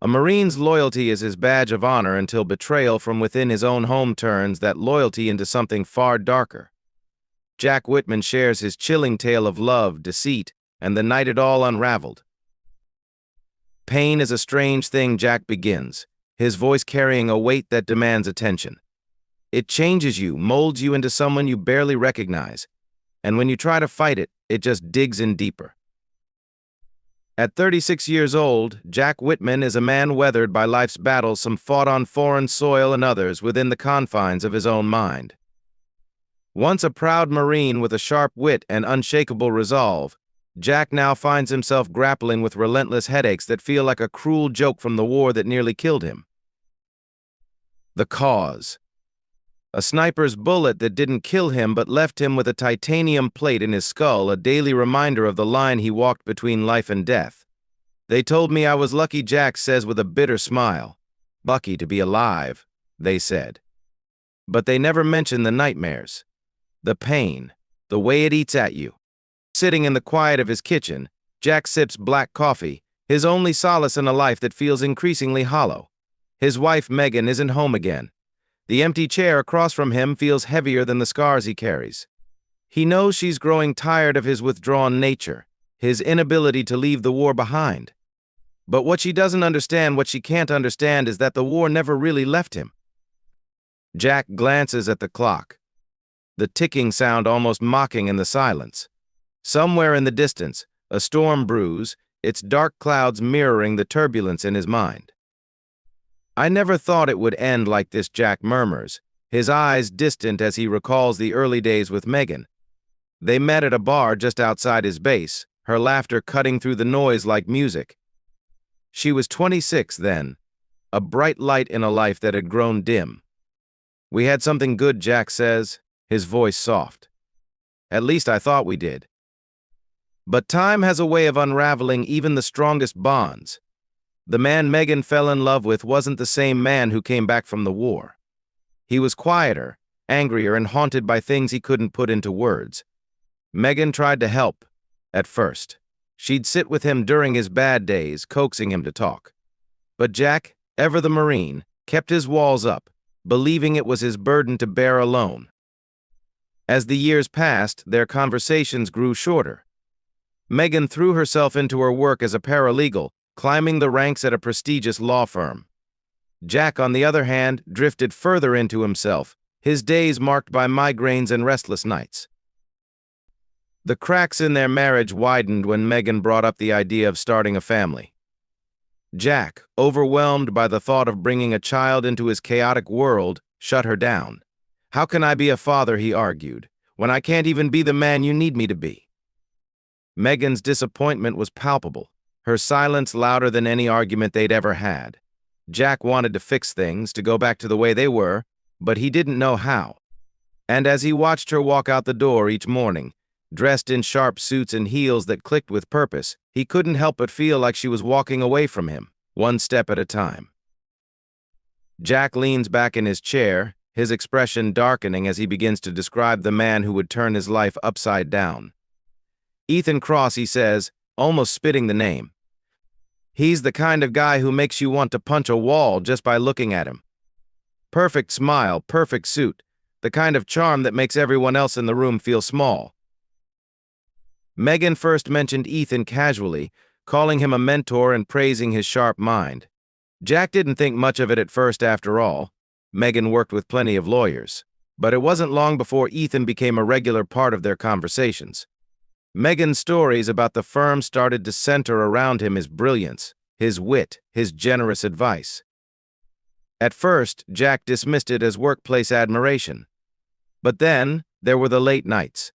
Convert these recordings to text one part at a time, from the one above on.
A Marine's loyalty is his badge of honor until betrayal from within his own home turns that loyalty into something far darker. Jack Whitman shares his chilling tale of love, deceit, and the night it all unraveled. Pain is a strange thing, Jack begins, his voice carrying a weight that demands attention. It changes you, molds you into someone you barely recognize, and when you try to fight it, it just digs in deeper. At 36 years old, Jack Whitman is a man weathered by life's battles, some fought on foreign soil and others within the confines of his own mind. Once a proud Marine with a sharp wit and unshakable resolve, Jack now finds himself grappling with relentless headaches that feel like a cruel joke from the war that nearly killed him. The cause. A sniper's bullet that didn't kill him but left him with a titanium plate in his skull, a daily reminder of the line he walked between life and death. They told me I was lucky, Jack says with a bitter smile. Lucky to be alive, they said. But they never mentioned the nightmares, the pain, the way it eats at you. Sitting in the quiet of his kitchen, Jack sips black coffee, his only solace in a life that feels increasingly hollow. His wife, Megan, isn't home again. The empty chair across from him feels heavier than the scars he carries. He knows she's growing tired of his withdrawn nature, his inability to leave the war behind. But what she doesn't understand, what she can't understand, is that the war never really left him. Jack glances at the clock, the ticking sound almost mocking in the silence. Somewhere in the distance, a storm brews, its dark clouds mirroring the turbulence in his mind. I never thought it would end like this, Jack murmurs, his eyes distant as he recalls the early days with Megan. They met at a bar just outside his base, her laughter cutting through the noise like music. She was 26 then, a bright light in a life that had grown dim. We had something good, Jack says, his voice soft. At least I thought we did. But time has a way of unraveling even the strongest bonds. The man Megan fell in love with wasn't the same man who came back from the war. He was quieter, angrier, and haunted by things he couldn't put into words. Megan tried to help, at first. She'd sit with him during his bad days, coaxing him to talk. But Jack, ever the Marine, kept his walls up, believing it was his burden to bear alone. As the years passed, their conversations grew shorter. Megan threw herself into her work as a paralegal, climbing the ranks at a prestigious law firm. Jack, on the other hand, drifted further into himself, his days marked by migraines and restless nights. The cracks in their marriage widened when Megan brought up the idea of starting a family. Jack, overwhelmed by the thought of bringing a child into his chaotic world, shut her down. "How can I be a father," he argued, "when I can't even be the man you need me to be?" Megan's disappointment was palpable, her silence louder than any argument they'd ever had. Jack wanted to fix things, to go back to the way they were, but he didn't know how. And as he watched her walk out the door each morning, dressed in sharp suits and heels that clicked with purpose, he couldn't help but feel like she was walking away from him, one step at a time. Jack leans back in his chair, his expression darkening as he begins to describe the man who would turn his life upside down. Ethan Cross, he says, almost spitting the name. He's the kind of guy who makes you want to punch a wall just by looking at him. Perfect smile, perfect suit, the kind of charm that makes everyone else in the room feel small. Megan first mentioned Ethan casually, calling him a mentor and praising his sharp mind. Jack didn't think much of it at first after all. Megan worked with plenty of lawyers. But it wasn't long before Ethan became a regular part of their conversations. Megan's stories about the firm started to center around him, his brilliance, his wit, his generous advice. At first, Jack dismissed it as workplace admiration. But then, there were the late nights.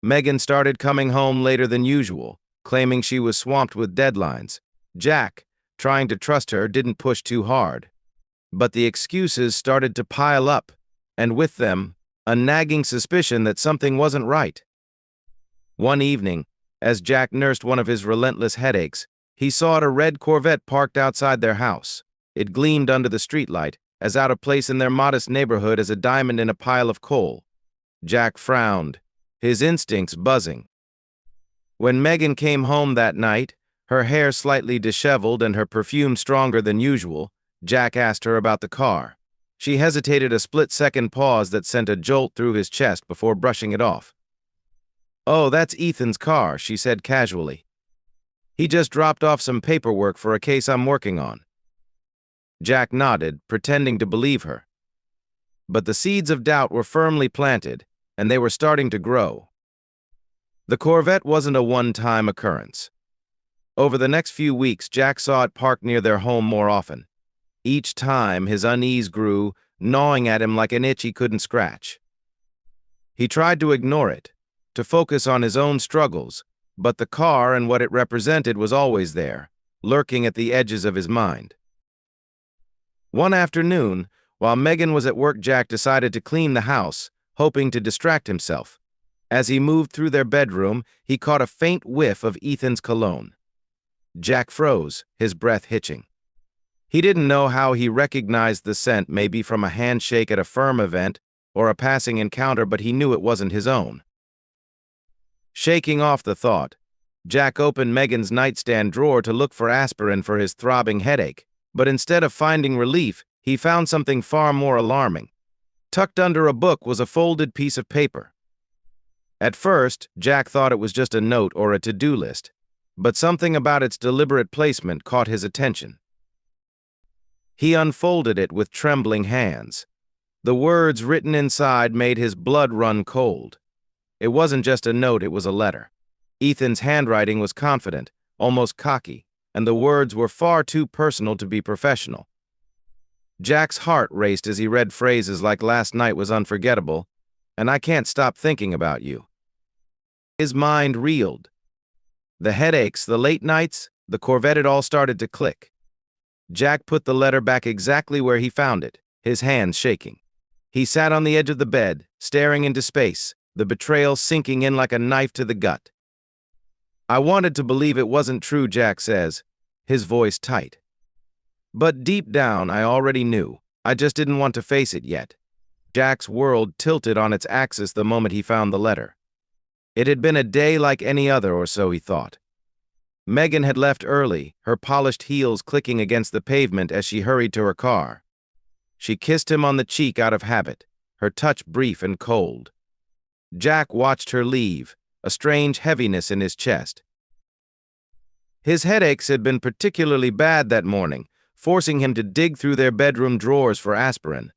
Megan started coming home later than usual, claiming she was swamped with deadlines. Jack, trying to trust her, didn't push too hard. But the excuses started to pile up, and with them, a nagging suspicion that something wasn't right. One evening, as Jack nursed one of his relentless headaches, he saw a red Corvette parked outside their house. It gleamed under the streetlight, as out of place in their modest neighborhood as a diamond in a pile of coal. Jack frowned, his instincts buzzing. When Megan came home that night, Her hair slightly disheveled and her perfume stronger than usual, Jack asked her about the car. She hesitated a split-second pause that sent a jolt through his chest before brushing it off. "Oh, that's Ethan's car," she said casually. "He just dropped off some paperwork for a case I'm working on." Jack nodded, pretending to believe her. But the seeds of doubt were firmly planted, and they were starting to grow. The Corvette wasn't a one-time occurrence. Over the next few weeks, Jack saw it parked near their home more often. Each time, his unease grew, gnawing at him like an itch he couldn't scratch. He tried to ignore it, to focus on his own struggles, but the car and what it represented was always there, lurking at the edges of his mind. One afternoon, while Megan was at work, Jack decided to clean the house, hoping to distract himself. As he moved through their bedroom, he caught a faint whiff of Ethan's cologne. Jack froze, his breath hitching. He didn't know how he recognized the scent, maybe from a handshake at a firm event or a passing encounter, but he knew it wasn't his own. Shaking off the thought, Jack opened Megan's nightstand drawer to look for aspirin for his throbbing headache, but instead of finding relief, he found something far more alarming. Tucked under a book was a folded piece of paper. At first, Jack thought it was just a note or a to-do list, but something about its deliberate placement caught his attention. He unfolded it with trembling hands. The words written inside made his blood run cold. It wasn't just a note, it was a letter. Ethan's handwriting was confident, almost cocky, and the words were far too personal to be professional. Jack's heart raced as he read phrases like "last night was unforgettable," and "I can't stop thinking about you." His mind reeled. The headaches, the late nights, the Corvette, it all started to click. Jack put the letter back exactly where he found it, his hands shaking. He sat on the edge of the bed, staring into space, the betrayal sinking in like a knife to the gut. "I wanted to believe it wasn't true," Jack says, his voice tight. "But deep down, I already knew. I just didn't want to face it yet." Jack's world tilted on its axis the moment he found the letter. It had been a day like any other, or so he thought. Megan had left early, her polished heels clicking against the pavement as she hurried to her car. She kissed him on the cheek out of habit, her touch brief and cold. Jack watched her leave, a strange heaviness in his chest. His headaches had been particularly bad that morning, forcing him to dig through their bedroom drawers for aspirin.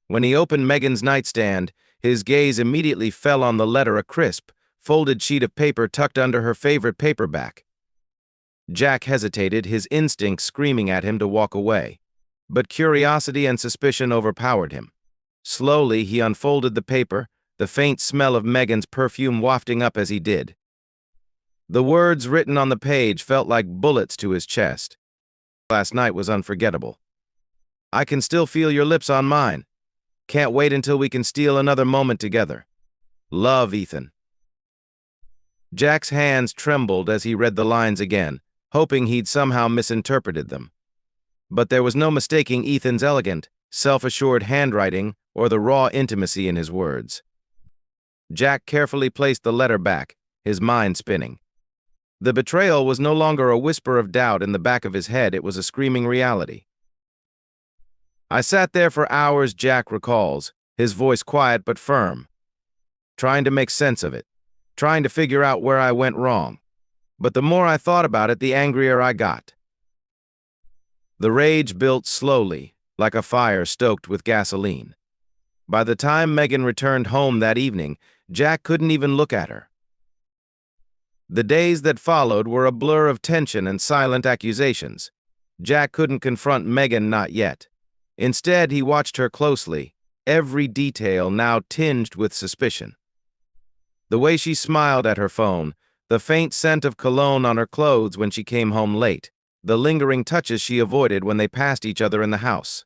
When he opened Megan's nightstand, his gaze immediately fell on the letter, a crisp, folded sheet of paper tucked under her favorite paperback. Jack hesitated, his instincts screaming at him to walk away. But curiosity and suspicion overpowered him. Slowly, he unfolded the paper, the faint smell of Megan's perfume wafting up as he did. The words written on the page felt like bullets to his chest. "Last night was unforgettable. I can still feel your lips on mine. Can't wait until we can steal another moment together. Love, Ethan." Jack's hands trembled as he read the lines again, hoping he'd somehow misinterpreted them. But there was no mistaking Ethan's elegant, self-assured handwriting or the raw intimacy in his words. Jack carefully placed the letter back, his mind spinning. The betrayal was no longer a whisper of doubt in the back of his head, it was a screaming reality. "I sat there for hours," Jack recalls, his voice quiet but firm, "trying to make sense of it, trying to figure out where I went wrong. But the more I thought about it, the angrier I got." The rage built slowly, like a fire stoked with gasoline. By the time Megan returned home that evening, Jack couldn't even look at her. The days that followed were a blur of tension and silent accusations. Jack couldn't confront Megan, not yet. Instead, he watched her closely, every detail now tinged with suspicion. The way she smiled at her phone, the faint scent of cologne on her clothes when she came home late, the lingering touches she avoided when they passed each other in the house.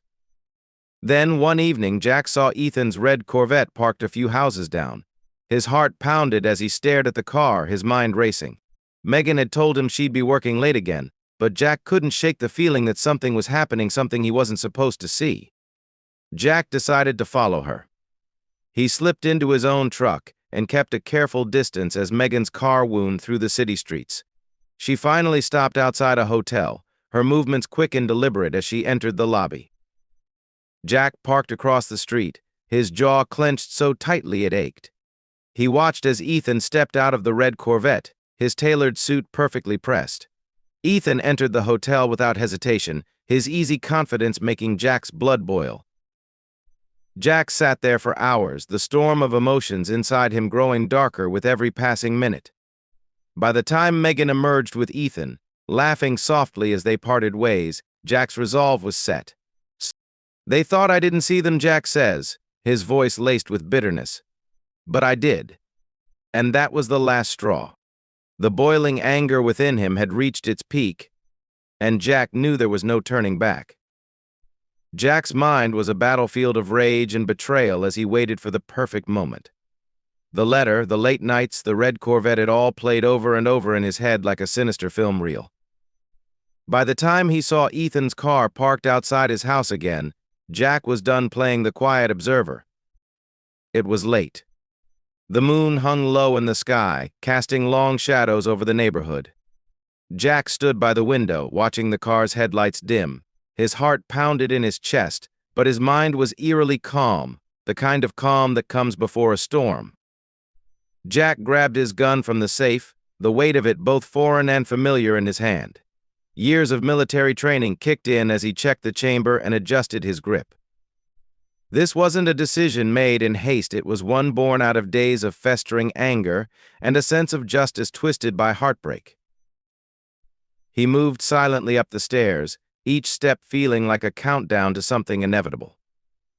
Then, one evening, Jack saw Ethan's red Corvette parked a few houses down. His heart pounded as he stared at the car, his mind racing. Megan had told him she'd be working late again, but Jack couldn't shake the feeling that something was happening, something he wasn't supposed to see. Jack decided to follow her. He slipped into his own truck and kept a careful distance as Megan's car wound through the city streets. She finally stopped outside a hotel, her movements quick and deliberate as she entered the lobby. Jack parked across the street, his jaw clenched so tightly it ached. He watched as Ethan stepped out of the red Corvette, his tailored suit perfectly pressed. Ethan entered the hotel without hesitation, his easy confidence making Jack's blood boil. Jack sat there for hours, the storm of emotions inside him growing darker with every passing minute. By the time Megan emerged with Ethan, laughing softly as they parted ways, Jack's resolve was set. "They thought I didn't see them," Jack says, his voice laced with bitterness. "But I did." And that was the last straw. The boiling anger within him had reached its peak, and Jack knew there was no turning back. Jack's mind was a battlefield of rage and betrayal as he waited for the perfect moment. The letter, the late nights, the red Corvette, it all played over and over in his head like a sinister film reel. By the time he saw Ethan's car parked outside his house again, Jack was done playing the quiet observer. It was late. The moon hung low in the sky, casting long shadows over the neighborhood. Jack stood by the window, watching the car's headlights dim. His heart pounded in his chest, but his mind was eerily calm, the kind of calm that comes before a storm. Jack grabbed his gun from the safe, the weight of it both foreign and familiar in his hand. Years of military training kicked in as he checked the chamber and adjusted his grip. This wasn't a decision made in haste, it was one born out of days of festering anger and a sense of justice twisted by heartbreak. He moved silently up the stairs, each step feeling like a countdown to something inevitable.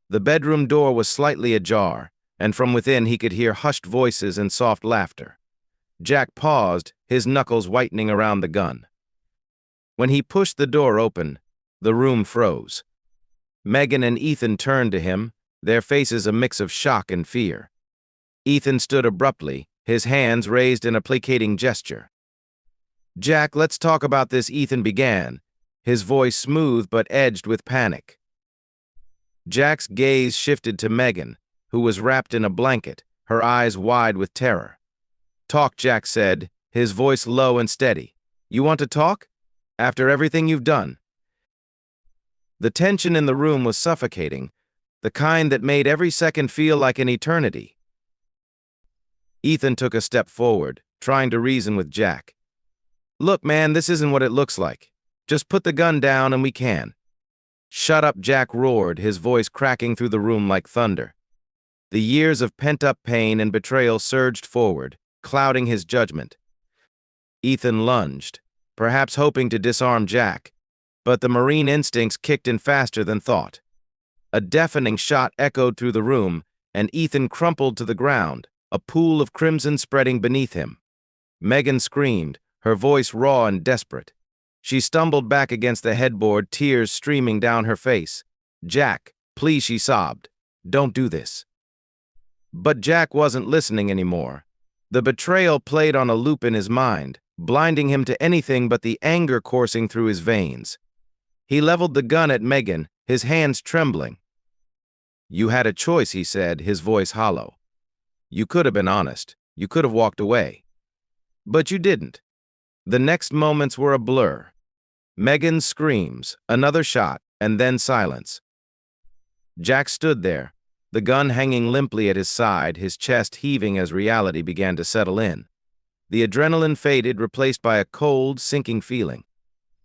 The bedroom door was slightly ajar, and from within he could hear hushed voices and soft laughter. Jack paused, his knuckles whitening around the gun. When he pushed the door open, the room froze. Megan and Ethan turned to him, their faces a mix of shock and fear. Ethan stood abruptly, his hands raised in a placating gesture. "Jack, let's talk about this," Ethan began, his voice smooth but edged with panic. Jack's gaze shifted to Megan, who was wrapped in a blanket, her eyes wide with terror. "Talk," Jack said, his voice low and steady. "You want to talk? After everything you've done?" The tension in the room was suffocating, the kind that made every second feel like an eternity. Ethan took a step forward, trying to reason with Jack. "Look, man, this isn't what it looks like. Just put the gun down and we can." "Shut up," Jack roared, his voice cracking through the room like thunder. The years of pent-up pain and betrayal surged forward, clouding his judgment. Ethan lunged, perhaps hoping to disarm Jack, but the Marine instincts kicked in faster than thought. A deafening shot echoed through the room, and Ethan crumpled to the ground, a pool of crimson spreading beneath him. Megan screamed, her voice raw and desperate. She stumbled back against the headboard, tears streaming down her face. "Jack, please," she sobbed. "Don't do this." But Jack wasn't listening anymore. The betrayal played on a loop in his mind, blinding him to anything but the anger coursing through his veins. He leveled the gun at Megan, his hands trembling. "You had a choice," he said, his voice hollow. "You could have been honest. You could have walked away. But you didn't." The next moments were a blur. Megan's screams, another shot, and then silence. Jack stood there, the gun hanging limply at his side, his chest heaving as reality began to settle in. The adrenaline faded, replaced by a cold, sinking feeling.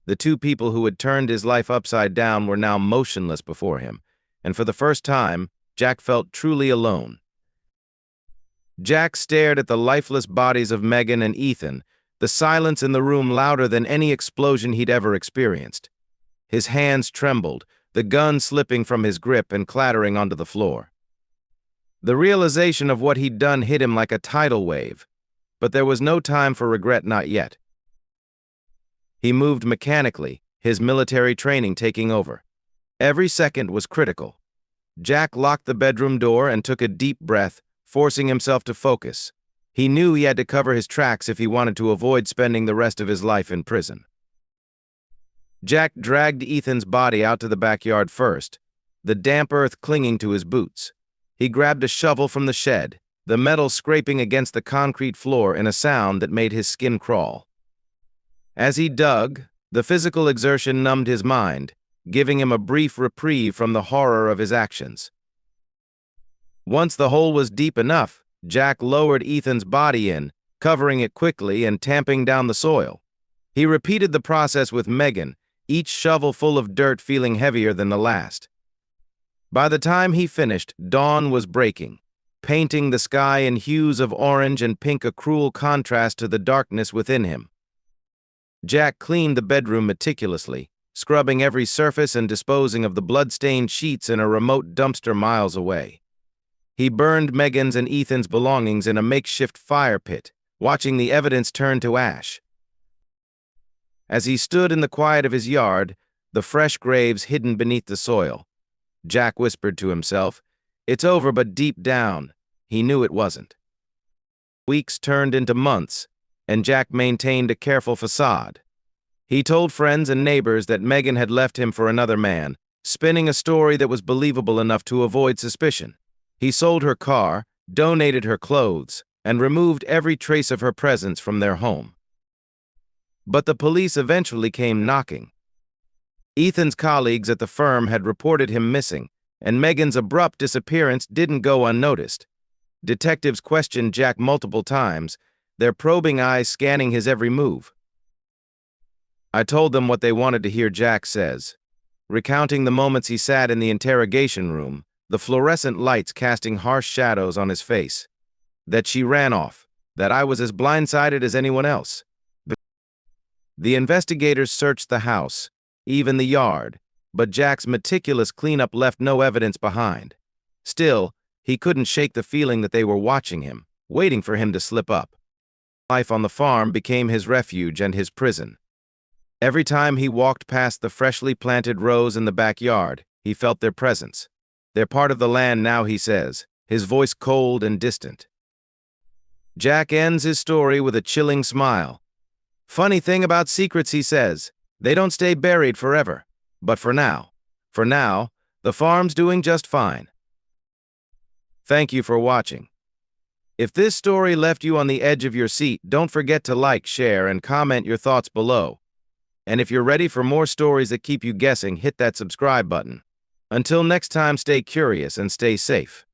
The two people who had turned his life upside down were now motionless before him, and for the first time, Jack felt truly alone. Jack stared at the lifeless bodies of Megan and Ethan, the silence in the room louder than any explosion he'd ever experienced. His hands trembled, the gun slipping from his grip and clattering onto the floor. The realization of what he'd done hit him like a tidal wave, but there was no time for regret, not yet. He moved mechanically, his military training taking over. Every second was critical. Jack locked the bedroom door and took a deep breath, forcing himself to focus. He knew he had to cover his tracks if he wanted to avoid spending the rest of his life in prison. Jack dragged Ethan's body out to the backyard first, the damp earth clinging to his boots. He grabbed a shovel from the shed, the metal scraping against the concrete floor in a sound that made his skin crawl. As he dug, the physical exertion numbed his mind, giving him a brief reprieve from the horror of his actions. Once the hole was deep enough, Jack lowered Ethan's body in, covering it quickly and tamping down the soil. He repeated the process with Megan, each shovel full of dirt feeling heavier than the last. By the time he finished, dawn was breaking, painting the sky in hues of orange and pink, a cruel contrast to the darkness within him. Jack cleaned the bedroom meticulously, scrubbing every surface and disposing of the blood-stained sheets in a remote dumpster miles away. He burned Megan's and Ethan's belongings in a makeshift fire pit, watching the evidence turn to ash. As he stood in the quiet of his yard, the fresh graves hidden beneath the soil, Jack whispered to himself, "It's over," but deep down, he knew it wasn't. Weeks turned into months, and Jack maintained a careful facade. He told friends and neighbors that Megan had left him for another man, spinning a story that was believable enough to avoid suspicion. He sold her car, donated her clothes, and removed every trace of her presence from their home. But the police eventually came knocking. Ethan's colleagues at the firm had reported him missing, and Megan's abrupt disappearance didn't go unnoticed. Detectives questioned Jack multiple times, their probing eyes scanning his every move. "I told them what they wanted to hear," Jack says, recounting the moments he sat in the interrogation room, the fluorescent lights casting harsh shadows on his face. "That she ran off, that I was as blindsided as anyone else." The investigators searched the house, even the yard, but Jack's meticulous cleanup left no evidence behind. Still, he couldn't shake the feeling that they were watching him, waiting for him to slip up. Life on the farm became his refuge and his prison. Every time he walked past the freshly planted rows in the backyard, he felt their presence. "They're part of the land now," he says, his voice cold and distant. Jack ends his story with a chilling smile. "Funny thing about secrets," he says, "they don't stay buried forever. But for now, the farm's doing just fine." Thank you for watching. If this story left you on the edge of your seat, don't forget to like, share, and comment your thoughts below. And if you're ready for more stories that keep you guessing, hit that subscribe button. Until next time, stay curious and stay safe.